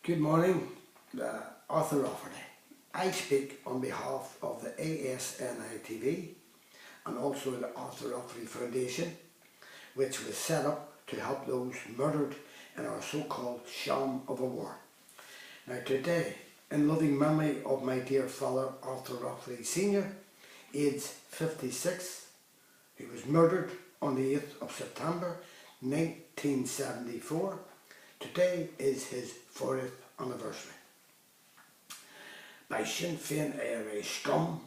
Good morning, Arthur Rafferty. I speak on behalf of the A.S.N.I TV and also the Arthur Rafferty Foundation, which was set up to help those murdered in our so-called sham of a war. Now today, in loving memory of my dear father Arthur Rafferty Sr., aged 56, who was murdered on the 8th of September 1974, today is his 40th anniversary. By Sinn Féin ARA scum,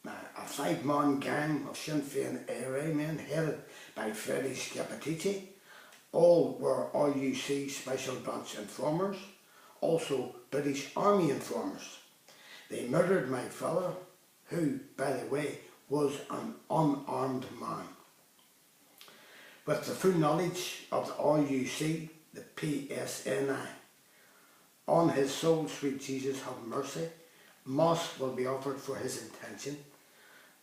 a five-man gang of Sinn Féin ARA men headed by Freddie Scappaticci. All were RUC Special Branch informers, also British Army informers. They murdered my father, who, by the way, was an unarmed man. With the full knowledge of the RUC, the PSNI, on his soul, sweet Jesus, have mercy. Mass will be offered for his intention.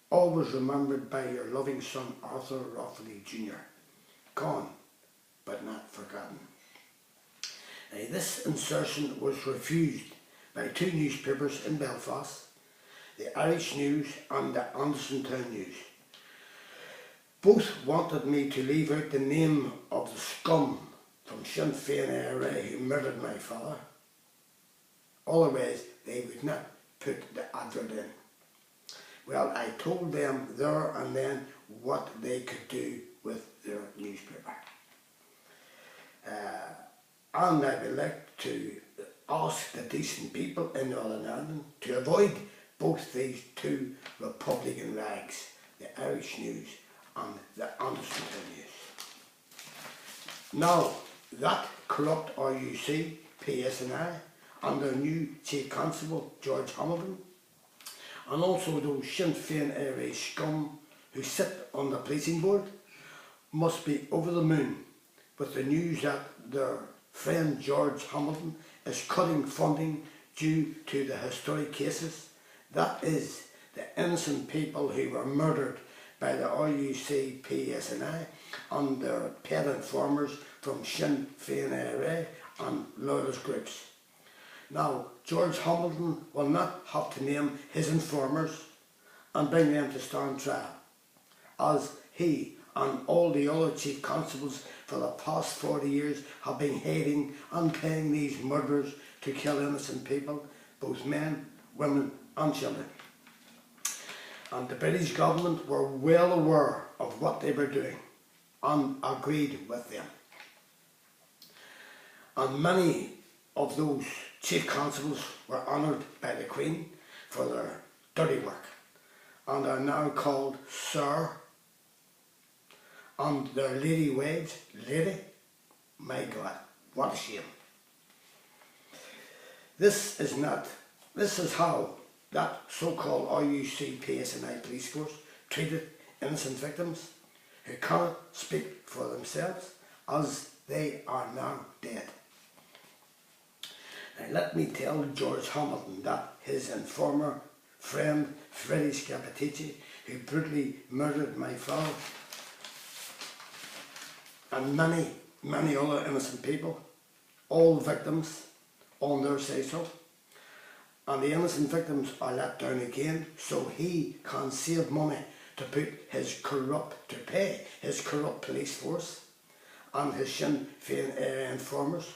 Always remembered by your loving son, Arthur Rafferty Jr. Gone, but not forgotten. Now, this insertion was refused by two newspapers in Belfast, the Irish News and the Anderson Town News. Both wanted me to leave out the name of the scum from Sinn Féin ARA who murdered my father. Otherwise, they would not put the advert in. Well, I told them there and then what they could do with their newspaper. And I would like to ask the decent people in Northern Ireland to avoid both these two Republican rags, the Irish News and the Anderson News. Now, that corrupt RUC, PSNI, and their new Chief Constable, George Hamilton, and also those Sinn Féin ARA scum who sit on the policing board, must be over the moon with the news that their friend George Hamilton is cutting funding due to the historic cases. That is, the innocent people who were murdered by the RUC PSNI and their paid informers from Sinn Féin ARA and loyalist groups. Now, George Hamilton will not have to name his informers and bring them to stand trial, as he and all the other chief constables for the past 40 years have been hating and paying these murderers to kill innocent people, both men, women and children. And the British government were well aware of what they were doing and agreed with them. And many of those chief constables were honoured by the Queen for their dirty work and are now called Sir, and their lady wives, Lady. My God, what a shame. This is how that so-called RUC PSNI police force treated innocent victims who cannot speak for themselves, as they are now dead. Now let me tell George Hamilton that his informer friend Freddie Scappaticci, who brutally murdered my father and many other innocent people, all victims on their say-so, and the innocent victims are let down again so he can save money to pay his corrupt police force and his Sinn Féin ARA informers,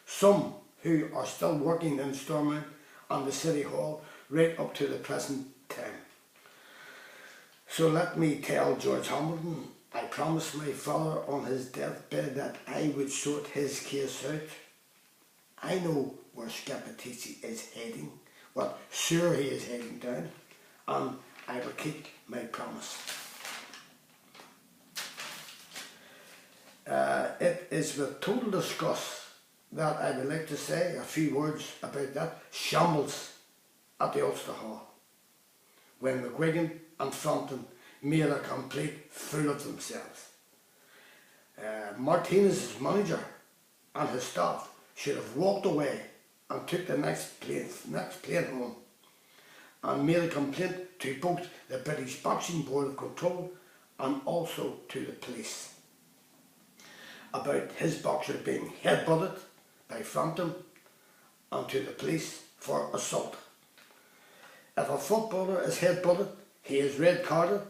some who are still working in Stormont and the City Hall right up to the present time. So let me tell George Hamilton, I promised my father on his deathbed that I would sort his case out. I know where Scappaticci is heading, what sewer he is heading down, and I will keep my promise. It is with total disgust that I would like to say a few words about that shambles at the Ulster Hall, when McGuigan and Frampton made a complete fool of themselves. Martinez's manager and his staff should have walked away and took the next plane home and made a complaint to both the British Boxing Board of Control and also to the police about his boxer being headbutted by Frampton onto the police for assault. If a footballer is headbutted, he is red carded,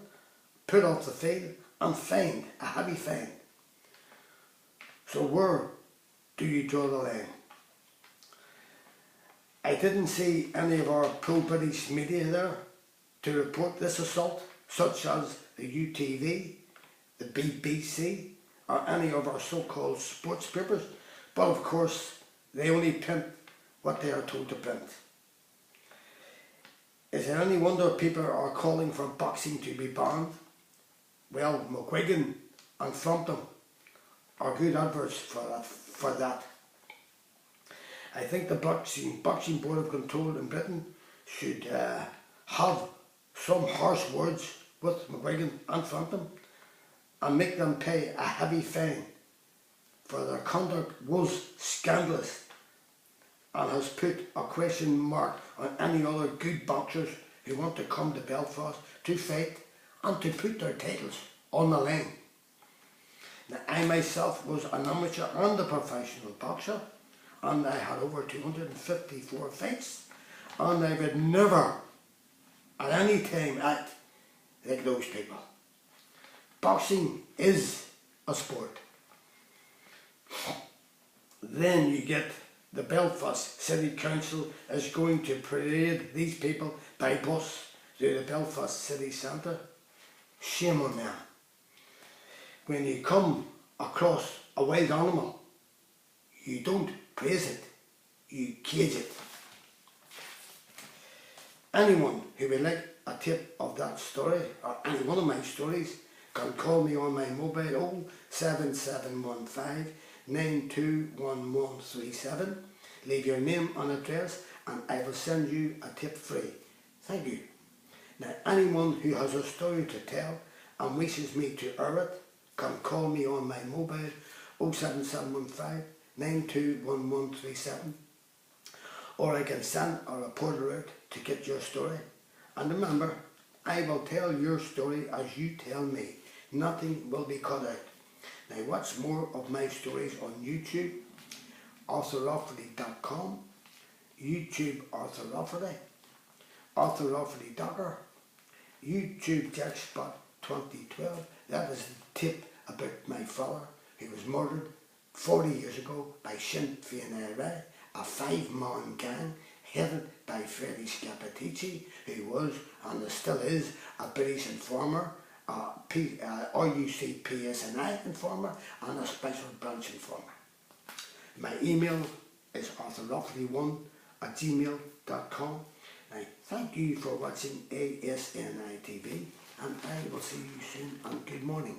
put off the field and fined, a heavy fine. So where do you draw the line? I didn't see any of our pro-British media there to report this assault, such as the UTV, the BBC, or any of our so-called sports papers, but of course they only print what they are told to print. Is it any wonder people are calling for boxing to be banned? Well, McGuigan and Frampton are good adverts for that. I think the Boxing Board of Control in Britain should have some harsh words with McGuigan and Frampton and make them pay a heavy fine, for their conduct was scandalous and has put a question mark on any other good boxers who want to come to Belfast to fight and to put their titles on the line. Now, I myself was an amateur and a professional boxer, and I had over 254 fights, and I would never at any time act like those people. Boxing is a sport. Then you get the Belfast City Council is going to parade these people by bus to the Belfast City Centre. Shame on them. When you come across a wild animal, you don't praise it, you cage it. Anyone who would like a tip of that story, or any one of my stories, can call me on my mobile 07715 921137. Leave your name and address and I will send you a tip free. Thank you. Now, anyone who has a story to tell and wishes me to air it can call me on my mobile 07715 921137, or I can send a reporter out to get your story. And remember, I will tell your story as you tell me. Nothing will be cut out. Now watch more of my stories on YouTube, ArthurRafferty.com, YouTube Arthur Rafferty, Arthur Rafferty Docker, YouTube Jackspot 2012. That is the tip about my father who was murdered 40 years ago by Sinn Féin A.N.S.I, a 5-man gang headed by Freddie Scappaticci, who was and still is a British informer, RUC PSNI informer and a special branch informer. My email is arthurrafferty1@gmail.com. I thank you for watching A.S.N.I TV, and I will see you soon, and good morning.